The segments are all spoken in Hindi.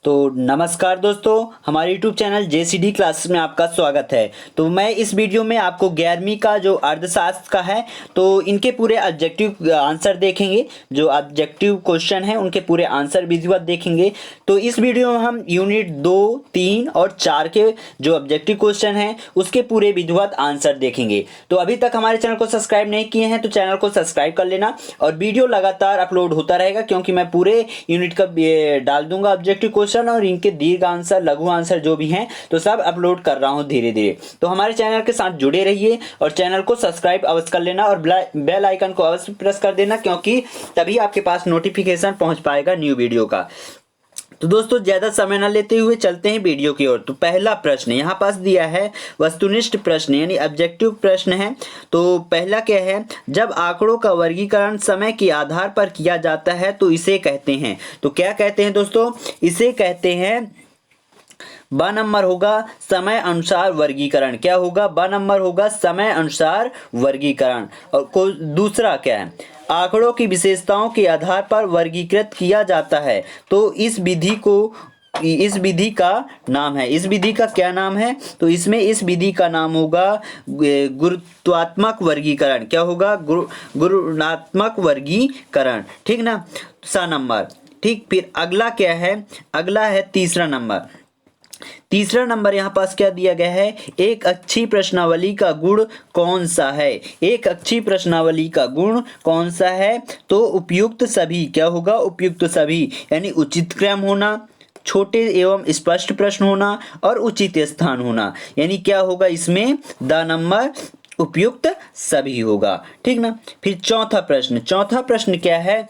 तो नमस्कार दोस्तों, हमारे YouTube चैनल JCD क्लासेस में आपका स्वागत है। तो मैं इस वीडियो में आपको 11वीं का जो अर्थशास्त्र का है तो इनके पूरे ऑब्जेक्टिव आंसर देखेंगे। जो ऑब्जेक्टिव क्वेश्चन है उनके पूरे आंसर विधिवत देखेंगे। तो इस वीडियो में हम यूनिट 2, 3 और 4 के जो ऑब्जेक्टिव क्वेश्चन हैं उसके पूरे विधिवत आंसर देखेंगे। तो अभी तक हमारे चैनल को सब्सक्राइब नहीं किए हैं तो चैनल को सब्सक्राइब कर लेना और वीडियो लगातार अपलोड होता रहेगा, क्योंकि मैं पूरे यूनिट का डाल दूंगा ऑब्जेक्टिव क्वेश्चन और इनके दीर्घ आंसर, लघु आंसर जो भी हैं तो सब अपलोड कर रहा हूं धीरे धीरे। तो हमारे चैनल के साथ जुड़े रहिए और चैनल को सब्सक्राइब अवश्य कर लेना और बेल आइकन को अवश्य प्रेस कर देना, क्योंकि तभी आपके पास नोटिफिकेशन पहुंच पाएगा न्यू वीडियो का। तो दोस्तों ज्यादा समय न लेते हुए चलते हैं वीडियो की ओर। तो पहला प्रश्न यहाँ पास दिया है वस्तुनिष्ठ प्रश्न यानी ऑब्जेक्टिव प्रश्न है। तो पहला क्या है, जब आंकड़ों का वर्गीकरण समय के आधार पर किया जाता है तो इसे कहते हैं। तो क्या कहते हैं दोस्तों, इसे कहते हैं ब नंबर होगा समय अनुसार वर्गीकरण। क्या होगा, ब नंबर होगा समय अनुसार वर्गीकरण। और दूसरा क्या है, आंकड़ों की विशेषताओं के आधार पर वर्गीकृत किया जाता है। तो इस विधि का नाम है, इस विधि का क्या नाम है, तो इसमें इस विधि का नाम होगा गुरुत्वात्मक वर्गीकरण। क्या होगा, गुणात्मक वर्गीकरण। ठीक ना, सा नंबर। ठीक, फिर अगला क्या है, अगला है तीसरा नंबर। तीसरा नंबर यहाँ पास क्या दिया गया है, एक अच्छी प्रश्नावली का गुण कौन सा है। एक अच्छी प्रश्नावली का गुण कौन सा है, तो उपयुक्त सभी। क्या होगा, उपयुक्त सभी यानी उचित क्रम होना, छोटे एवं स्पष्ट प्रश्न होना और उचित स्थान होना। यानी क्या होगा, इसमें द नंबर उपयुक्त सभी होगा। ठीक ना। फिर चौथा प्रश्न, चौथा प्रश्न क्या है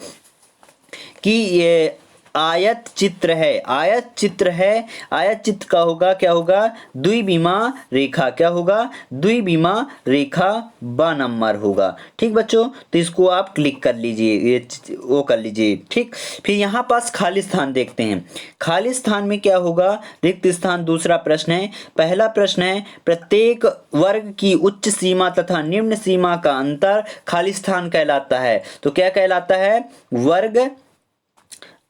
कि ये आयत चित्र है। आयत चित्र है, आयत चित्र का होगा, क्या होगा, द्विविमा रेखा। क्या होगा, द्विविमा रेखा ब नंबर होगा। ठीक बच्चों, तो इसको आप क्लिक कर लीजिए, ये वो कर लीजिए। ठीक, फिर यहाँ पास खाली स्थान देखते हैं। खाली स्थान में क्या होगा, रिक्त स्थान दूसरा प्रश्न है। पहला प्रश्न है, प्रत्येक वर्ग की उच्च सीमा तथा निम्न सीमा का अंतर खाली स्थान कहलाता है। तो क्या कहलाता है, वर्ग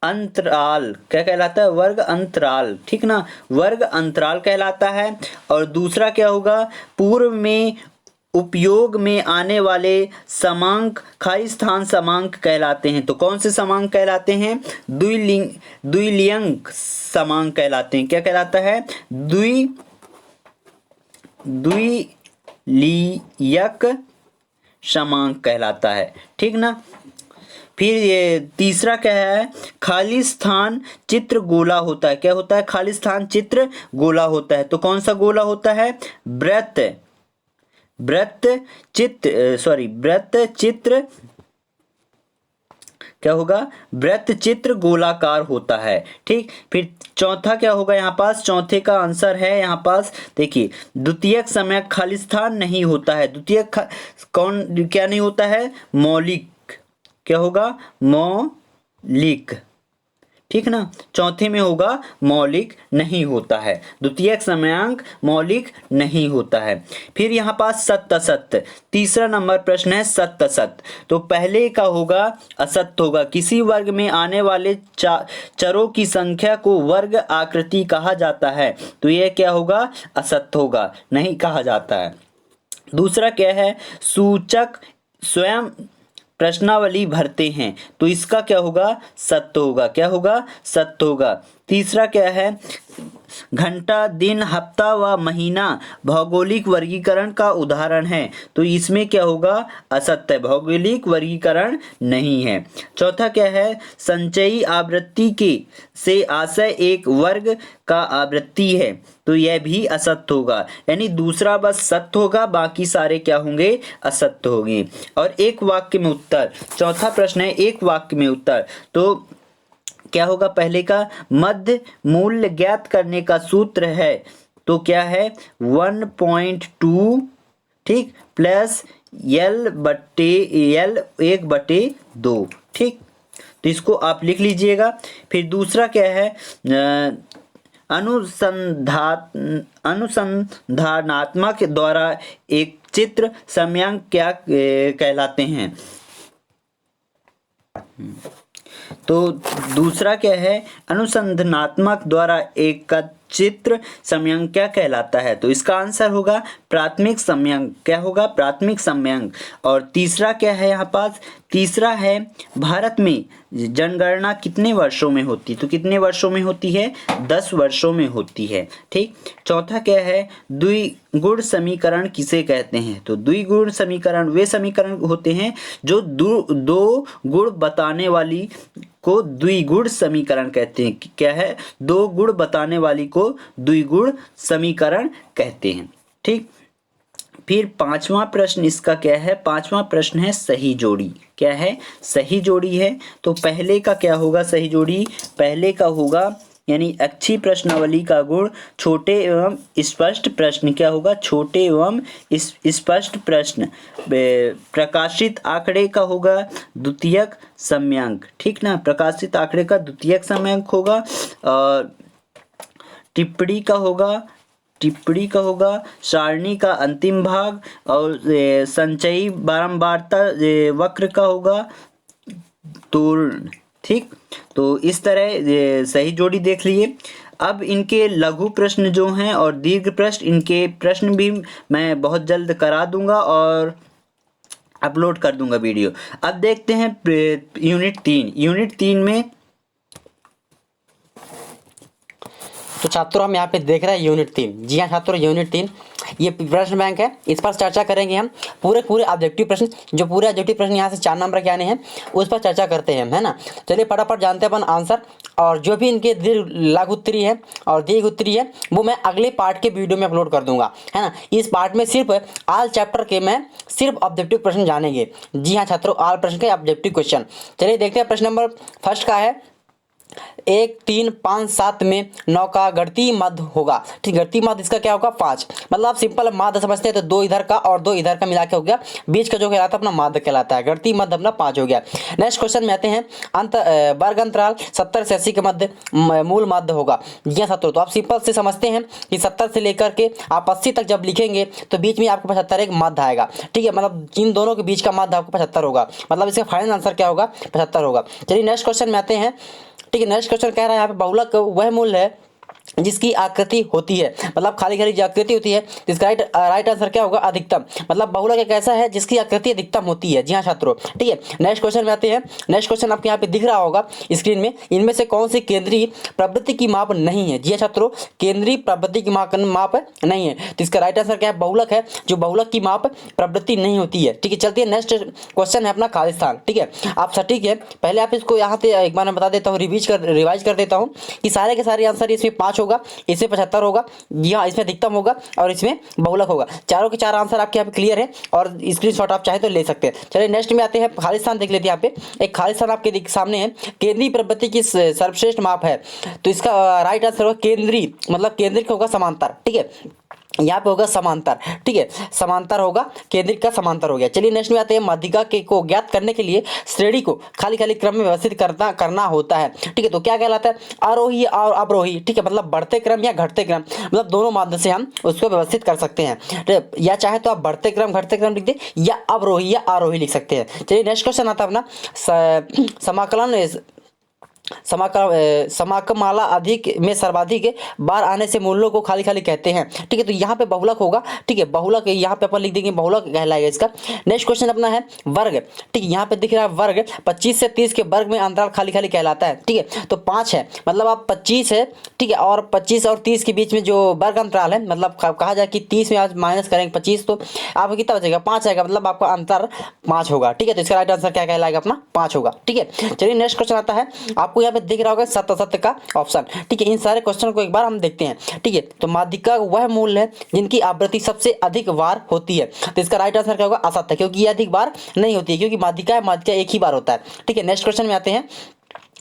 अंतराल। क्या कहलाता है, वर्ग अंतराल। ठीक ना, वर्ग अंतराल कहलाता है। और दूसरा क्या होगा, पूर्व में उपयोग में आने वाले समांक खाली स्थान समांक कहलाते हैं। तो कौन से समांक कहलाते हैं, द्विलिंग समांक कहलाते हैं। क्या कहलाता है, द्विलियक समांक कहलाता है। ठीक ना। फिर ये तीसरा क्या है, खाली स्थान चित्र गोला होता है। क्या होता है, खाली स्थान चित्र गोला होता है। तो कौन सा गोला होता है, वृत्त चित्र क्या होगा, वृत्त चित्र गोलाकार होता है। ठीक, फिर चौथा क्या होगा, यहाँ पास चौथे का आंसर है, यहाँ पास देखिए, द्वितीयक समय खाली स्थान नहीं होता है। द्वितीयक कौन क्या नहीं होता है, मौलिक। क्या होगा, मौलिक। ठीक ना, चौथे में होगा मौलिक नहीं होता है, द्वितीयक समयांक मौलिक नहीं होता है। फिर यहाँ पास सत्य असत्य, तीसरा नंबर प्रश्न है सत्य असत्य। तो पहले का होगा असत्य होगा, किसी वर्ग में आने वाले चरों की संख्या को वर्ग आकृति कहा जाता है। तो यह क्या होगा, असत्य होगा, नहीं कहा जाता है। दूसरा क्या है, सूचक स्वयं प्रश्नावली भरते हैं। तो इसका क्या होगा, सत्य होगा। क्या होगा, सत्य होगा। तीसरा क्या है, घंटा, दिन, हफ्ता व महीना भौगोलिक वर्गीकरण का उदाहरण है। तो इसमें क्या होगा, असत्य, भौगोलिक वर्गीकरण नहीं है। चौथा क्या है, संचयी आवृत्ति के से आशय एक वर्ग का आवृत्ति है। तो यह भी असत्य होगा, यानी दूसरा बस सत्य होगा, बाकी सारे क्या होंगे, असत्य होंगे। और एक वाक्य में उत्तर, चौथा प्रश्न है एक वाक्य में उत्तर। तो क्या होगा, पहले का मध्य मूल्य ज्ञात करने का सूत्र है। तो क्या है, 1.2 ठीक प्लस L 1/2। ठीक, तो इसको आप लिख लीजिएगा। फिर दूसरा क्या है, अनुसंधानात्मक द्वारा एक चित्र समयांक क्या कहलाते हैं। तो दूसरा क्या है, अनुसंधानात्मक द्वारा एकत्रित समयांक क्या कहलाता है? तो इसका आंसर होगा प्राथमिक समयांक। क्या होगा? प्राथमिक समयांक। और तीसरा क्या है यहाँ पास? तीसरा है भारत में जनगणना कितने वर्षों में होती है? तो कितने वर्षों में होती है? 10 वर्षों में होती है। ठीक। चौथा क्या है, द्विगुण समीकरण किसे कहते हैं? तो द्विगुण समीकरण वे समीकरण होते हैं जो दो गुण बताने वाली को द्विगुण समीकरण कहते हैं। क्या है? दो गुण बताने वाली को द्विगुण समीकरण कहते हैं। ठीक। फिर पांचवा प्रश्न इसका क्या है? पांचवा प्रश्न है सही जोड़ी। क्या है? सही जोड़ी है। तो पहले का क्या होगा? सही जोड़ी पहले का होगा यानी अच्छी प्रश्नावली का गुण छोटे एवं स्पष्ट प्रश्न। क्या होगा? छोटे एवं स्पष्ट प्रश्न। प्रकाशित आंकड़े का होगा द्वितीयक समयांक। ठीक ना, प्रकाशित आंकड़े का द्वितीयक समयांक होगा। और टिप्पणी का होगा सारणी का अंतिम भाग। और संचयी बारंबारता वक्र का होगा तुर्ण। ठीक। तो इस तरह सही जोड़ी देख लिए। अब इनके लघु प्रश्न जो हैं और दीर्घ प्रश्न, इनके प्रश्न भी मैं बहुत जल्द करा दूंगा और अपलोड कर दूंगा वीडियो। अब देखते हैं यूनिट 3। यूनिट 3 में तो छात्रों हम यहाँ पे देख रहे हैं यूनिट 3। जी हाँ छात्रों, यूनिट 3 ये प्रश्न बैंक है, इस पर चर्चा करेंगे हम। पूरे ऑब्जेक्टिव प्रश्न, जो पूरे ऑब्जेक्टिव प्रश्न यहाँ से 4 नंबर के आने हैं उस पर चर्चा करते हैं, है ना। चलिए फटाफट जानते हैं अपन आंसर। और जो भी इनके दीर्घ लघु उत्तरी है और दीर्घ उत्तरी है वो मैं अगले पार्ट के वीडियो में अपलोड कर दूंगा, है ना। इस पार्ट में सिर्फ ऑल चैप्टर के मैं सिर्फ ऑब्जेक्टिव प्रश्न जानेंगे। जी हाँ छात्रों, ऑल प्रश्न के ऑब्जेक्टिव क्वेश्चन। चलिए देखते हैं। प्रश्न नंबर फर्स्ट का है 1, 3, 5, 7 में 9 का घटती मध्य होगा। ठीक, घटती मध्य इसका क्या होगा? 5। मतलब आप सिंपल माध्य समझते हैं तो 2 इधर का और 2 इधर का मिला के हो गया, बीच का जो कहलाता है अपना माध्य कहलाता है। घटती मध्य अपना 5 हो गया। नेक्स्ट क्वेश्चन में आते हैं। वर्ग अंतराल 70 से 80 के मध्य मूल माध्य होगा। जी हाँ छात्रों, तो आप सिंपल से समझते हैं कि 70 से लेकर के आप 80 तक जब लिखेंगे तो बीच में आपको 75 एक माध्य आएगा। ठीक है, मतलब इन दोनों के बीच का माध्य आपको 75 होगा। मतलब इसका फाइनल आंसर क्या होगा? 75 होगा। चलिए नेक्स्ट क्वेश्चन में आते हैं। ठीक है, नेक्स्ट क्वेश्चन कह रहा है यहाँ पे बहुलक वह मूल्य है जिसकी आकृति होती है, मतलब खाली खाली जो आकृति होती है, इसका राइट आंसर क्या होगा? अधिकतम। मतलब बहुलक एक ऐसा है जिसकी आकृति अधिकतम होती है। जी हाँ छात्रों, ठीक है। नेक्स्ट क्वेश्चन में आते हैं। नेक्स्ट क्वेश्चन आपके यहाँ पे दिख रहा होगा स्क्रीन में। इनमें से कौन सी केंद्रीय प्रवृत्ति की माप नहीं है? जी हाँ छात्रों, केंद्रीय प्रवृत्ति की माप नहीं है। तो इसका राइट आंसर क्या है? बहुलक है, जो बहुलक की माप प्रवृत्ति नहीं होती है। ठीक है, चलते हैं। नेक्स्ट क्वेश्चन है अपना खालिस्तान। ठीक है, आप सटीक है, पहले आप इसको यहाँ पे एक बार मैं बता देता हूँ, रिवाइज कर देता हूँ कि सारे के सारे आंसर इसमें 5 होगा, इसमें 75 होगा, यहाँ इसमें अधिकतम होगा और इसमें बहुलक होगा। चारों के चार आंसर आपके यहाँ पे क्लियर है और स्क्रीनशॉट आप चाहे तो ले सकते हैं। चलिए नेक्स्ट में आते हैं। खालिस्तान देख लेते हैं। यहाँ पे एक खालिस्तान आपके सामने है। केंद्रीय प्रवृत्ति की सर्वश्रेष्ठ माप है, तो इसका राइट आंसर होगा केंद्रीय, मतलब केंद्रीय का होगा समांतर। ठीक है, यहाँ पे होगा समांतर। ठीक है, समांतर होगा, केंद्रित का समांतर हो गया। चलिए नेक्स्ट में आते हैं। माध्यिका के को ज्ञात करने के लिए श्रेणी को खाली खाली क्रम में व्यवस्थित करना होता है। ठीक है, तो क्या कहलाता है? आरोही और अवरोही। ठीक है, मतलब बढ़ते क्रम या घटते क्रम, मतलब दोनों माध्यम से हम उसको व्यवस्थित कर सकते हैं। या चाहे तो आप बढ़ते क्रम घटते क्रम लिख दे, या अवरोही या आरोही लिख सकते हैं। चलिए नेक्स्ट क्वेश्चन आता है अपना समाकमाला अधिक में सर्वाधिक बार आने से मूल्यों को खाली खाली कहते हैं। ठीक है, तो यहाँ पे बहुलक होगा। ठीक है, बहुलक यहाँ पे अपन लिख देंगे, बहुलक कहलाएगा इसका। नेक्स्ट क्वेश्चन अपना है वर्ग। ठीक है, यहाँ पे दिख रहा है वर्ग 25 से 30 के वर्ग में अंतराल खाली खाली कहलाता है। ठीक है, तो 5 है, मतलब आप 25 है, ठीक है, और 25 और 30 के बीच में जो वर्ग अंतराल है, मतलब कहा जाए कि 30 में आज माइनस करेंगे 25 तो आपको कितना बचेगा? 5 आएगा, मतलब आपका अंतर 5 होगा। ठीक है, तो इसका राइट आंसर क्या कहलाएगा? अपना 5 होगा। ठीक है, चलिए नेक्स्ट क्वेश्चन आता है। आपको यहाँ पे दिख रहा होगा सत्य का ऑप्शन। ठीक है, इन सारे क्वेश्चन को एक बार हम देखते हैं। ठीक है, तो माध्यिका वह मूल्य है जिनकी आवृत्ति सबसे अधिक बार होती है, तो इसका राइट आंसर क्या होगा? असत्य, क्योंकि ये अधिक बार नहीं होती है, क्योंकि माध्यिका एक ही बार होता है। ठीक है, नेक्स्ट क्वेश्चन में आते हैं।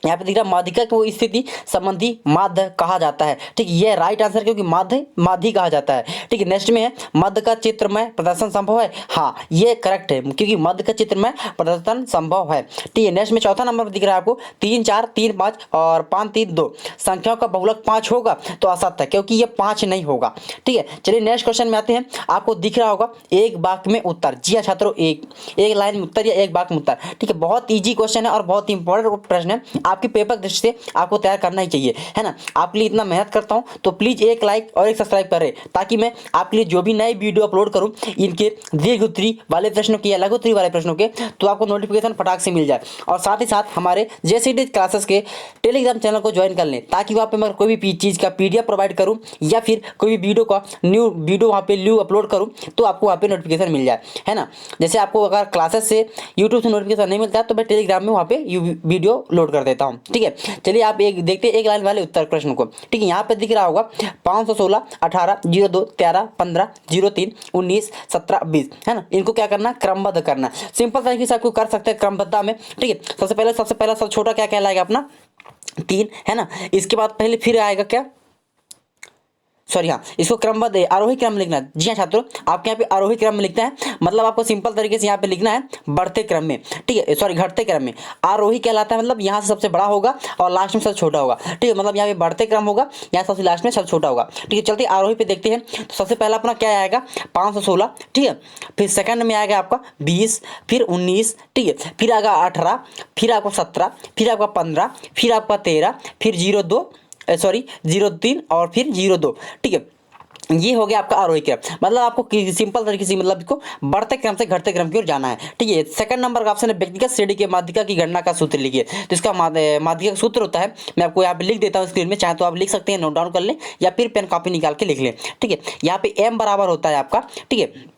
यहाँ पे दिख रहा है माध्यिका को स्थिति संबंधी माध्य कहा जाता है। ठीक, ये राइट आंसर, क्योंकि माध्य माध्य कहा जाता है। ठीक है, नेक्स्ट में है मध्य का चित्रमय प्रदर्शन संभव है। हाँ, ये करेक्ट है, क्योंकि मध्य का चित्रमय प्रदर्शन संभव है। ठीक है, नेक्स्ट में चौथा नंबर दिख रहा है आपको 3 4 3 5 और 5 3 2 संख्याओं का बहुलक 5 होगा तो असत्य है, क्योंकि ये 5 नहीं होगा। ठीक है, चलिए नेक्स्ट क्वेश्चन में आते हैं। आपको दिख रहा होगा एक वाक्य में उत्तर। जी हाँ छात्रों, एक लाइन में उत्तर या एक वाक्य में उत्तर। ठीक है, बहुत ईजी क्वेश्चन है और बहुत इंपॉर्टेंट प्रश्न है, आपकी पेपर दृष्टि से आपको तैयार करना ही चाहिए, है ना। आपके लिए इतना मेहनत करता हूं तो प्लीज एक लाइक और एक सब्सक्राइब करें, ताकि मैं आपके लिए जो भी नए वीडियो अपलोड करूं इनके दीर्घ उत्तरी वाले प्रश्नों के या लघु उत्तरी वाले प्रश्नों के, तो आपको नोटिफिकेशन फटाक से मिल जाए। और साथ ही साथ हमारे जेसीडी क्लासेस के टेलीग्राम चैनल को ज्वाइन कर लें, ताकि वहाँ पे मैं कोई भी चीज़ का PDF प्रोवाइड करूँ या फिर कोई भी वीडियो का न्यू वीडियो वहाँ पे न्यू अपलोड करूँ तो आपको वहाँ पे नोटिफिकेशन मिल जाए, है ना। जैसे आपको अगर क्लासेस से यूट्यूब से नोटिफिकेशन नहीं मिलता है तो मैं टेलीग्राम में वहाँ पे वीडियो लोड कर देता हूँ। ठीक है, चलिए आप एक देखते हैं एक लाइन वाले उत्तर प्रश्न को। ठीक है, यहाँ पे दिख रहा होगा 516 18 02 13 15 03 19 17 20, है ना। इनको क्या करना, क्रमबद्ध करना। सिंपल तरीके से आपको कर सकते हैं क्रमबद्धता में। ठीक है, सबसे पहला सबसे छोटा क्या कहलाएगा अपना 3, है ना। इसके बाद पहले फिर आएगा क्या, सॉरी हाँ, इसको क्रमबद्ध आरोही क्रम में लिखना है। जी हाँ छात्रों, आपके यहाँ पे आरोही क्रम में लिखना है, मतलब आपको सिंपल तरीके से यहाँ पे लिखना है बढ़ते क्रम में। ठीक है, सॉरी घटते क्रम में। आरोही कहलाता है मतलब यहाँ से सबसे बड़ा होगा और लास्ट में सबसे छोटा होगा। ठीक है, मतलब यहाँ पे बढ़ते क्रम होगा, यहाँ सबसे लास्ट में सबसे छोटा होगा। ठीक है, चलते आरोही पे देखते हैं। तो सबसे पहला अपना क्या आएगा 516। ठीक है, फिर सेकंड में आएगा आपका 20, फिर 19। ठीक है, फिर आएगा 18, फिर आपका 17, फिर आपका 15, फिर आपका 13, फिर 03 और फिर 02। ठीक है, ये हो गया आपका आरोही क्रम। मतलब आपको सिंपल तरीके से मतलब इसको बढ़ते क्रम से घटते क्रम की ओर जाना है। ठीक है, सेकंड नंबर का ऑप्शन है व्यक्तिगत श्रेणी के माध्यिका की गणना का सूत्र लिखिए। तो इसका माध्यिका का सूत्र होता है, मैं आपको यहाँ पे लिख देता हूँ स्क्रीन में, चाहे तो आप लिख सकते हैं, नोट डाउन कर लें या फिर पेन कॉपी निकाल के लिख लें। ठीक है, यहाँ पे m बराबर होता है आपका, ठीक है,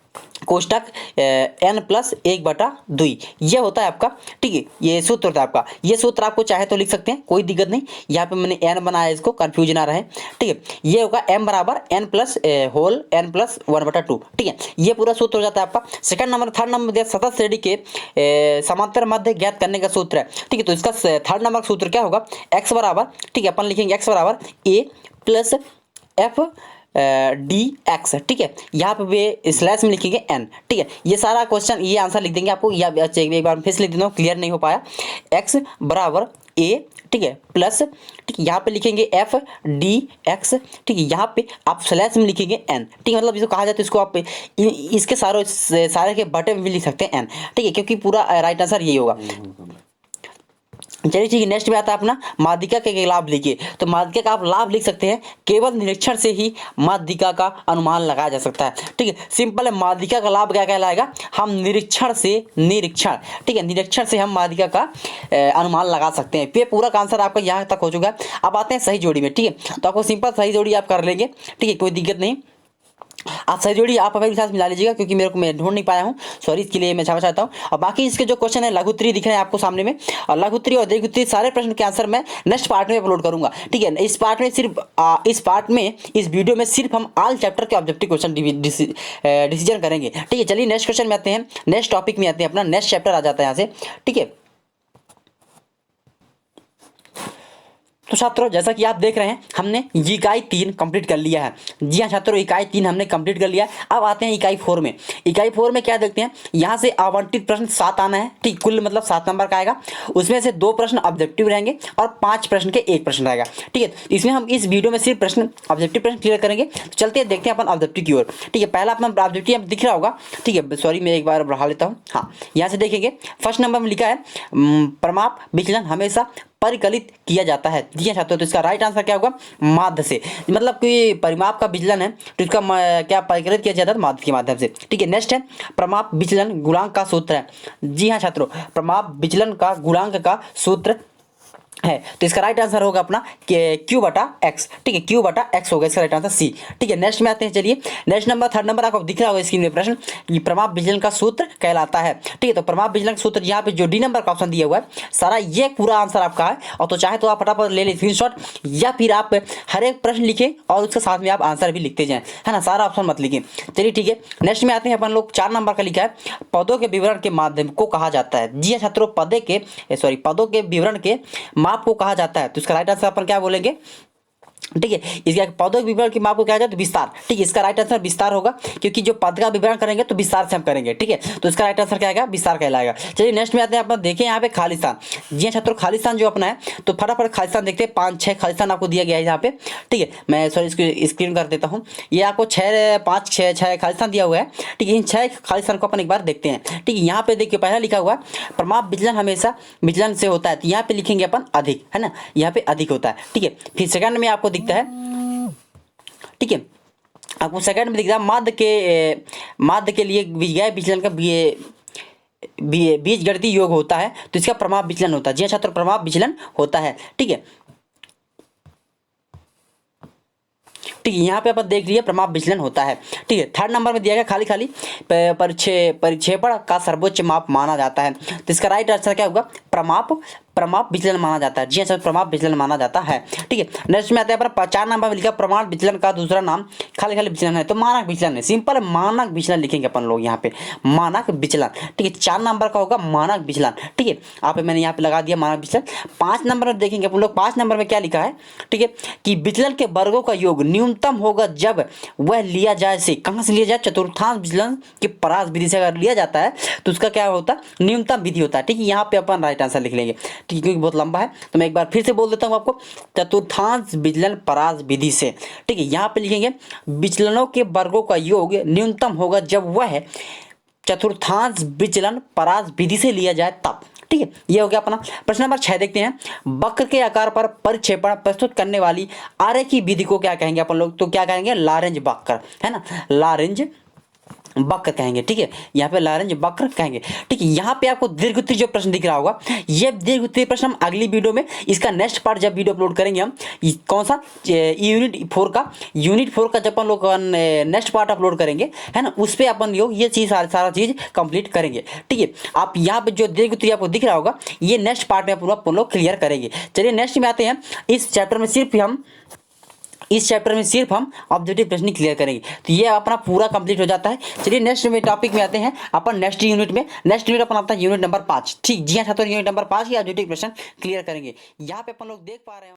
कोष्टक n+1/2 ये होता है आपका। ठीक है, ये सूत्र होता है आपका। ये सूत्र आपको चाहे तो लिख सकते हैं, कोई दिक्कत नहीं। यहाँ पे मैंने n बनाया, इसको कंफ्यूज ना रहे। ठीक है, ये होगा m बराबर n+1/2। ठीक है, ये पूरा सूत्र हो जाता है आपका। सेकंड नंबर थर्ड नंबर दिया सतत श्रेणी के समांतर मध्य ज्ञात करने का सूत्र है। ठीक है, तो इसका थर्ड नंबर का सूत्र क्या होगा, x बराबर, ठीक है, अपन लिखेंगे x बराबर a + f dx। ठीक है, यहाँ पे भी स्लैश में लिखेंगे n। ठीक है, ये सारा क्वेश्चन ये आंसर लिख देंगे आपको, या एक बार फिर से लिख देता हूँ, क्लियर नहीं हो पाया। x बराबर a, ठीक है, प्लस, ठीक है, यहाँ पे लिखेंगे f dx। ठीक है, यहाँ पे आप स्लैश में लिखेंगे n। ठीक है, मतलब इसको कहा जाता है, इसको आप इसके सारे के बटे में भी लिख सकते हैं n। ठीक है, क्योंकि पूरा राइट आंसर यही होगा। चलिए ठीक है, नेक्स्ट में आता है अपना माध्यिका के लाभ लिखिए। तो माध्यिका का आप लाभ लिख सकते हैं, केवल निरीक्षण से ही माध्यिका का अनुमान लगाया जा सकता है। ठीक है, सिंपल है, माध्यिका का लाभ क्या कहलाएगा, हम निरीक्षण, ठीक है, निरीक्षण से हम माध्यिका का अनुमान लगा सकते हैं। ये पूरा का आंसर आपका यहाँ तक हो चुका है। अब आते हैं सही जोड़ी में। ठीक है, तो आपको सिंपल सही जोड़ी आप कर लेंगे। ठीक है, कोई दिक्कत नहीं, आप सही जोड़ी आप अपने साथ मिला लीजिएगा, क्योंकि मैं ढूंढ नहीं पाया हूँ, सॉरी, इसके लिए मैं क्षमा चाहता हूँ। और बाकी इसके जो क्वेश्चन है लघु उत्तरी दिख रहे हैं आपको सामने में, और लघु उत्तरी और दीर्घ उत्तरी सारे प्रश्न के आंसर मैं नेक्स्ट पार्ट में अपलोड करूंगा। ठीक है, इस पार्ट में इस वीडियो में सिर्फ हम ऑल चैप्टर के ऑब्जेक्टिव क्वेश्चन डिसीजन करेंगे। ठीक है, चलिए नेक्स्ट क्वेश्चन में आते हैं, नेक्स्ट टॉपिक में आते हैं, अपना नेक्स्ट चैप्टर आ जाता है यहाँ से। ठीक है, तो छात्रों जैसा कि आप देख रहे हैं, हमने इकाई 3 कंप्लीट कर लिया है। जी हाँ छात्रों, इकाई 3 हमने कंप्लीट कर लिया है। अब आते हैं इकाई 4 में। इकाई 4 में क्या देखते हैं, यहाँ से आवंटित प्रश्न 7 आना है। ठीक, कुल मतलब 7 नंबर का आएगा। उसमें से 2 प्रश्न ऑब्जेक्टिव रहेंगे और 5 प्रश्न के 1 प्रश्न रहेगा। ठीक है, इसमें हम इस वीडियो में सिर्फ ऑब्जेक्टिव प्रश्न क्लियर करेंगे। तो चलते हैं, देखते हैं अपन ऑब्जेक्टिव की ओर। ठीक है, पहला अपना ऑब्जेक्टिव दिख रहा होगा। ठीक है, सॉरी, मैं एक बार बढ़ा लेता हूँ। हाँ, यहाँ से देखेंगे, फर्स्ट नंबर में लिखा है परिमाप विचलन हमेशा परिकलित किया जाता है। जी हाँ छात्रों, तो इसका राइट आंसर क्या होगा, माध्य से। मतलब कोई परिमाप का विचलन है तो इसका क्या परिकलित किया जाता है, माध्य के माध्यम से। ठीक है, नेक्स्ट है परिमाप विचलन गुणांक का सूत्र है। जी हाँ छात्रों, परिमाप विचलन का गुणांक का सूत्र है, तो इसका राइट आंसर होगा अपना Q/X। ठीक है, Q/X होगा इसका राइट आंसर C। ठीक है, नेक्स्ट में आते हैं। चलिए नेक्स्ट नंबर थर्ड नंबर आपको दिख रहा होगा स्क्रीन में प्रश्न, ये परिमाप विचलन का सूत्र कहलाता है। ठीक है, तो परिमाप विचलन का सूत्र यहाँ पे जो डी नंबर का ऑप्शन दिया हुआ है, सारा ये पूरा आंसर आपका है। और तो चाहे तो आप फटाफट ले लें स्क्रीनशॉट, या फिर आप हर एक प्रश्न लिखें और उसके साथ में आप आंसर भी लिखते जाएं, है ना, सारा ऑप्शन मत लिखें। चलिए ठीक है, नेक्स्ट में आते हैं अपन लोग 4 नंबर का लिखा है, पदों के विवरण के माध्यम को कहा जाता है। जी हाँ छात्रों, पदों के विवरण के माप को कहा जाता है? तो इसका राइट आंसर अपन क्या बोलेंगे? ठीक है, इसका पदों के विवरण की माप को क्या जाए तो विस्तार। ठीक है, इसका राइट आंसर विस्तार होगा, क्योंकि जो पद का विवरण करेंगे तो विस्तार से हम करेंगे। ठीक है, तो इसका राइट आंसर क्या आएगा? विस्तार कहलाएगा। चलिए नेक्स्ट में आते हैं। अपन देखें यहाँ पे खालिस्तान। जी हाँ छात्रों, खालिस्तान जो अपना है, तो फटाफट खालिस्तान देखते हैं। 5-6 खालिस्तान आपको दिया गया है यहाँ पे। ठीक है, मैं सॉरी इसको स्क्रीन कर देता हूँ। ये आपको 5-6 खालिस्तान दिया हुआ है। ठीक है, इन 6 खालिस्तान को अपन एक बार देखते हैं। ठीक है, यहाँ पे देखिए पहला लिखा हुआ है प्रमाप विचलन हमेशा विचलन से होता है, तो यहाँ पे लिखेंगे अपन अधिक, है ना, यहाँ पे अधिक होता है। ठीक है, फिर सेकंड में आपको दिखता है, ठीक है, आपको सेकंड में दिख रहा है माध्य के लिए गैर विचलन का बीज गणितीय योग होता है, तो इसका प्रमाप विचलन होता है। जी हाँ छात्र, प्रमाप विचलन होता है। ठीक है, ठीक है, यहाँ पे अपन देख लिए प्रमाप विचलन होता है। ठीक है, थर्ड नंबर में दिया गया खाली परिक्षेपण का सर्वोच्च माप माना जाता है, तो इसका राइट आंसर क्या होगा? प्रमाप विचलन माना जाता है। जी हाँ, प्रमाप विचलन माना जाता है। ठीक है, नेक्स्ट में आते हैं पर 4 नंबर में लिखा प्रमाण विचलन का दूसरा नाम खाली विचलन है, तो मानक विचलन है। सिंपल मानक विचलन लिखेंगे अपन लोग यहाँ पे, मानक विचलन। ठीक है, 4 नंबर का होगा मानक विचलन। ठीक है, आप मैंने यहाँ पे लगा दिया मानक विचलन। 5 नंबर में देखेंगे अपन लोग, 5 नंबर में क्या लिखा है? ठीक है, कि विचलन के वर्गों का योग न्यूनतम होगा जब वह लिया जाए से, कहाँ से लिया जाए? चतुर्थांश विचलन की परास विधि से अगर लिया जाता है तो उसका क्या होता है? न्यूनतम विधि होता है। ठीक है, यहाँ पे अपन राइट आंसर लिख लेंगे। ठीक है, क्योंकि बहुत लंबा है, तो मैं एक बार फिर से बोल देता हूँ आपको, चतुर्थांश विचलन परास विधि से। ठीक है, यहाँ पे लिखेंगे विचलनों के वर्गों का योग न्यूनतम होगा जब वह चतुर्थांश विचलन परास विधि से लिया जाए तब। ठीक है, ये हो गया अपना। प्रश्न नंबर 6 देखते हैं। वक्र के आकार पर परिक्षेपण प्रस्तुत करने वाली आरेखीय विधि को क्या कहेंगे अपन लोग? तो क्या कहेंगे? लॉरेंज वक्र, है ना, लॉरेंज वक्र कहेंगे। ठीक है, यहाँ पे लॉरेंज वक्र कहेंगे। ठीक है, यहाँ पे आपको दीर्घवृत्तीय जो प्रश्न दिख रहा होगा, ये दीर्घवृत्तीय प्रश्न हम अगली वीडियो में, इसका नेक्स्ट पार्ट जब वीडियो अपलोड करेंगे हम, कौन सा? यूनिट 4 का जब अपन लोग नेक्स्ट पार्ट अपलोड करेंगे, है ना, उस पर अपन लोग ये चीज़ सारा चीज़ कंप्लीट करेंगे। ठीक है, आप यहाँ पे जो दीर्घवृत्तीय आपको दिख रहा होगा, ये नेक्स्ट पार्ट में अपन लोग क्लियर करेंगे। चलिए नेक्स्ट में आते हैं। इस चैप्टर में सिर्फ हम ऑब्जेक्टिव प्रश्न क्लियर करेंगे, तो ये अपना पूरा कंप्लीट हो जाता है। चलिए नेक्स्ट में टॉपिक में आते हैं अपन। नेक्स्ट यूनिट अपन आता है यूनिट नंबर 5। ठीक, जी हाँ छात्रों, यूनिट नंबर 5 की ऑब्जेक्टिव प्रश्न क्लियर करेंगे। यहाँ पे अपन लोग देख पा रहे हैं।